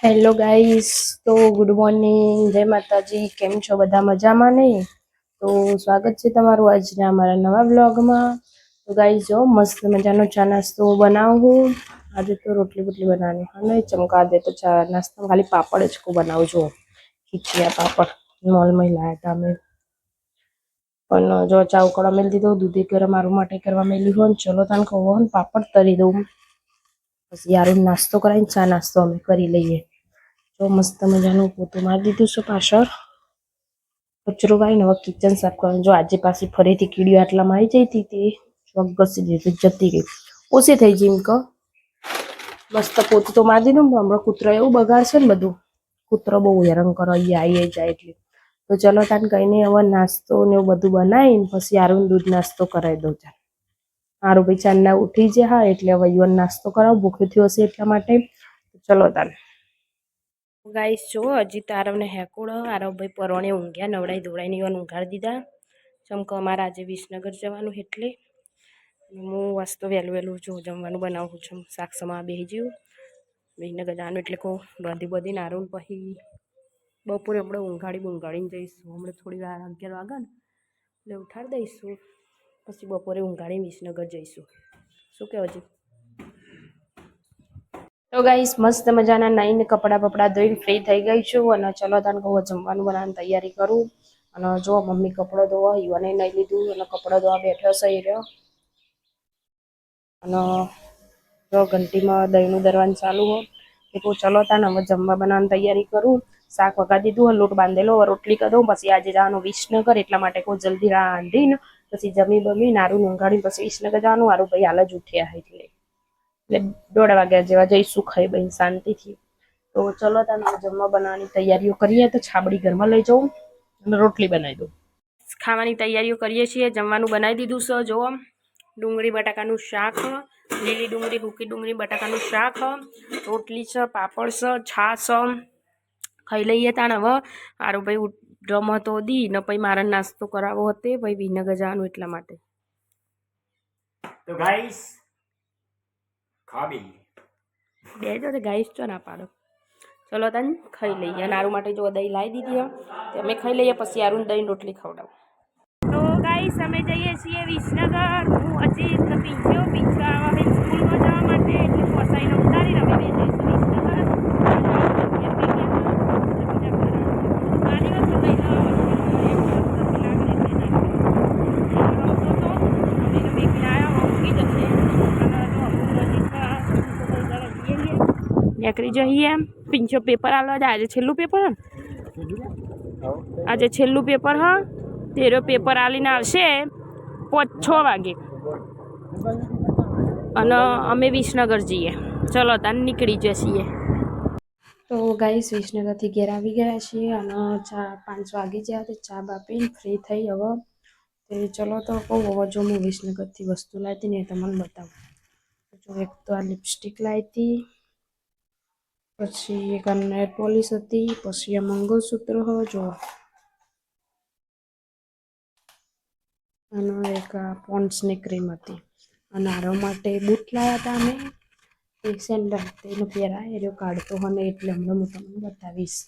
Hello guys, તો good morning, જય માતાજી. કેમ છો બધા? મજામાં ને? તો સ્વાગત છે તમારું આજના અમારા નવા બ્લોગમાં. તો ગાઈસ જો મસ્ત મજાનો ચા નાસ્તો બનાવું. આજે તો રોટલી બોટલી બનાવવાની અને ચમકા દે તો ચા નાસ્તા ખાલી પાપડ જ બનાવું છું. ખીચિયા પાપડ મોલમાં લાયા હતા અમે. પણ જો ચા ઉકળવા મેલી દીધો, દૂધી ગરમ મારું માટે કરવા મેલી હોય ને, ચલો તને કહો ને પાપડ તરી દઉં. પછી યાર નાસ્તો કરાવીને ચા નાસ્તો અમે કરી લઈએ. તો મસ્ત મજાનું પોતું મારી દીધું છે પાછળ. કચરો વાળીને હવે કિચન સાફ કરવાનું. જો આજે પાછી ફરીથી કીડીઓ આટલામાં આવી જઈ હતી તે ઘસી દીધી, જતી રહી. ઓછી થઈ ગઈ એમ કહો. મસ્ત પોતું તો મારી દીધું. હમણાં કૂતરો એવું બગાડશે ને બધું. કૂતરો બહુ હેરાન કરો, આવી જાય એટલે. તો ચલો તાને કઈ નહીં, હવે નાસ્તો ને એવું બધું બનાવીને પછી આરું દૂધ નાસ્તો કરાવી દઉં. મારું ભાઈ ચાંદના ઉઠી જાય હા, એટલે હવે યુવાન નાસ્તો કરાવો, ભૂખ્યો થયો હશે એટલા માટે. ચલો તાને ગાઈસ જો હજી તો આરવને હેકોડો. આરવ ભાઈ પરવાણે ઊંઘ્યા, નવડાઈ ધોવડાઈને યુવાન ઊંઘાડી દીધા. ચમકો અમારે આજે વિસનગર જવાનું એટલે હું વાસ્તો વહેલું જો જમવાનું બનાવું છું. શાક સમા બેસી ગયું. વિસનગર જવાનું એટલે કહું બધી નારું પછી બપોરે આપણે ઊંઘાડીને જઈશું. હમણાં થોડી વાર 11 વાગે ને એટલે ઉઠાડી દઈશું. પછી બપોરે ઊંઘાડીને વિસનગર જઈશું. શું કહેવું છે? તો ગાઈસ મસ્ત મજાના નાઈને કપડાં બપડા ધોઈને ફ્રી થઈ ગઈ છું. અને ચલો તને કહું જમવાનું બનાવવાની તૈયારી કરું. અને જો મમ્મી કપડો ધોવા યુવાને નહીં લીધું અને કપડો ધોવા બેઠો સહી રહ્યો. અને જો ઘંટીમાં દહીંનું દરવાનું ચાલુ હોય એ કહું ચલો તાને હવે જમવા બનાવવાની તૈયારી કરું. શાક વઘારી દીધું, લોટ બાંધેલો, રોટલી કરી દઉં. પછી આજે જવાનું વિસનગર એટલા માટે કહું જલ્દી રાંધીને પછી જમી નારું ઊંઘાડીને પછી વિસનગર જવાનું. મારું ભાઈ હાલ જ ઉઠ્યા એટલે 1:30 વાગ્યા જેવા જઈશું ખાઈ બઈને શાંતિથી. તો ચલો તને જમવા બનાવવાની તૈયારીઓ કરીએ. તો છાબડી ઘરમાં લઈ જાઉં અને રોટલી બનાવી દઉં. ખાવાની તૈયારીઓ કરીએ છીએ. જમવાનું બનાવી દીધું છે. જો ડુંગળી બટાકાનું શાક, લીલી ડુંગળી, સૂકી ડુંગળી બટાકાનું શાક, રોટલી છે, પાપડ છે, છાશ ખાઈ લઈએ. તાણ હવે મારું ભાઈ રમતો દી ને પછી મારે નાસ્તો કરાવો હતો. પછી વિસનગર જવાનું એટલા માટે. તો ગાઈસ ખાબી બેજો તો ગાઈસ ચો ના પાડો. ચલો તને ખાઈ લઈએ. અને આરું માટે જો દહીં લાવી દીધી તે અમે ખાઈ લઈએ. પછી આરું દહીં રોટલી ખવડાવું. તો ગાઈસ અમે જઈએ છીએ વિસનગર. હું હજી પીંછો આવે સ્કૂલમાં જવા માટે એટલે પોસાઈને ઉતારીને અમે જઈશું વિસનગર. નીકળી જઈએ. પીંછો પેપર આલવા જાય. આજે છેલ્લું પેપર હે. આજે છેલ્લું પેપર હ. તેરો પેપર આલીને આવશે 5-6 વાગે. અને અમે વિસનગર જઈએ. ચલો તાન નીકળી જઈએ. તો ગાઈસ વિસનગરથી ઘેર આવી ગયા છીએ. અને 5 વાગી ગયા તો ચા બાપીને ફ્રી થઈ હવે. તે ચલો તો કહું હવે જો હું વિસનગરથી વસ્તુ લાવી હતી ને એ તમને બતાવું. જો એક તો આ લિપસ્ટિક લાવી હતી, પછી એક આ નેલ પોલિશ હતી, પછી આ મંગળસૂત્ર હો જો, અને એક આ પોન્ડ્સની ક્રીમ હતી. અને આરો માટે બૂટ લાવ્યા હતા અમે. એક સેન્ડલ તેનો પહેરાય એ કાઢતો હોય એટલે હમણાં હું તમને બતાવીશ.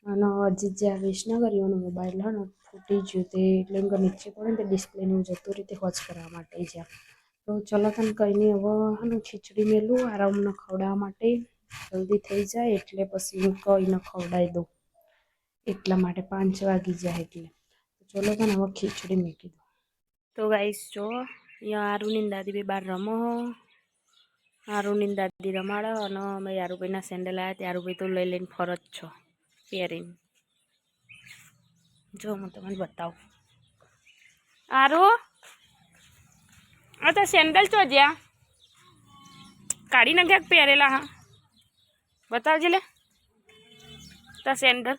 અને હજી જે આ વિસનગર એનો મોબાઈલ હે ને ફૂટી ગયું તે એટલે નીચે પડે ને તે ડિસ્પ્લેનું જતું રીતે હોજ કરવા માટે જ્યાં. તો ચલો તને કંઈ નહીં હવે ખીચડી મેલું આરામને ખવડાવવા માટે. જલ્દી થઈ જાય એટલે પછી હું કહીને ખવડાવી દઉં. એટલા માટે 5 વાગી જાય એટલે. તો ચલો તને હવે ખીચડી મૂકી દઉં. તો ગાઈસ જો અહીંયા આરુની દાદી બી બહાર રમો. આરુની દાદી રમાડે અને અમે યારુભાઈના સેન્ડલ આવ્યા તે યારુભાઈ તો લઈને ફરજ છો પહેરીને. જો હું તમને બતાવું. આરુ આ તો સેન્ડલ ચો જ્યાં કાઢી નાખ્યા પહેરેલા હા બતાવજે લે તા સેન્ડલ.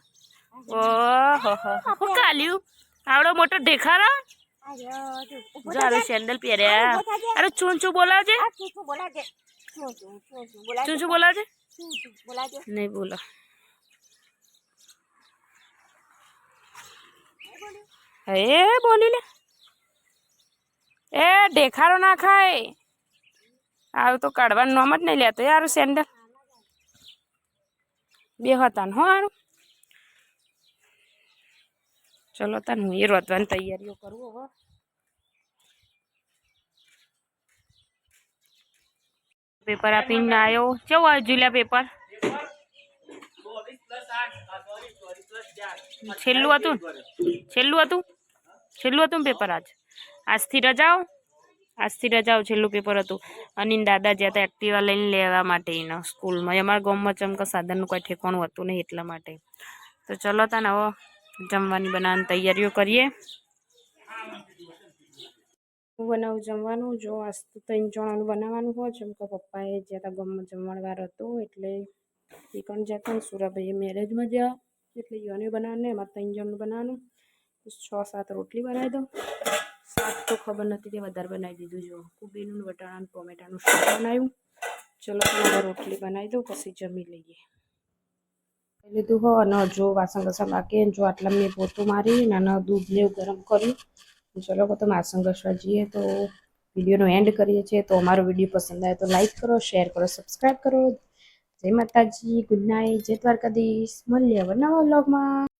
ઓહો હો કાલ્યું આવડો મોટો દેખાડો. જારો સેન્ડલ પહેર્યા. અરે ચૂં ચૂં બોલાવજે. ચૂં ચૂં બોલાવજે. નહીં બોલો. હે બોલી લે. એ દેખાડો ના ખાય. આવું તો કાઢવાનું નામ જ નહીં લેતો યાર સેન્ડલ. બે હતા ને હો હારું. ચલો તાન હું એ રોતવાની તૈયારીઓ કરું હવે. પેપર આપીને આવ્યો. કેવું આવ્યું જુલિયા પેપર? છેલ્લું હતું છેલ્લું હતું પેપર આજથી રજાઓ છેલ્લું પેપર હતું. અને દાદા જ્યાં હતા એક્ટિવા લઈને લેવા માટે એના સ્કૂલમાં. અમારા ગામમાં ચમકા સાધનનું કોઈ ઠેકાણું હતું નહીં એટલા માટે. તો ચલો તાન હવે જમવાની બનાવવાની તૈયારીઓ કરીએ. હું બનાવું જમવાનું. જો આજ તો 3 જણાનું બનાવવાનું હોય. ચમકા પપ્પાએ જ્યાં હતા ગામમાં જમણવાર હતો એટલે એ પણ જતા. સુરાભાઈએ મેરેજમાં ગયા એટલે યોને બનાવવાનું ને એમાં 3 જણનું બનાવવાનું. 6-7 રોટલી બનાવી દઉં. શાક તો ખબર નથી કે વધારે બનાવી દીધું. જો કુબીનું વટાણાનું ટોમેટાનું શાક બનાવ્યું. ચલો હવે રોટલી બનાવી દઉં પછી જમી લઈએ. લીધું હો અને જો વાસણ ઘસા બાકી જો આટલા મેં પોતું મારી અને દૂધ લેવું ગરમ કર્યું. ચલો તો વાસણ ઘસવા જઈએ. તો વિડીયોનો એન્ડ કરીએ છીએ. તો અમારો વિડીયો પસંદ આવે તો લાઈક કરો, શેર કરો, સબસ્ક્રાઈબ કરો. જય માતાજી, ગુડ નાઇટ, જય દ્વારકાધીશ. મળીએ હવે નવા વ્લોગમાં.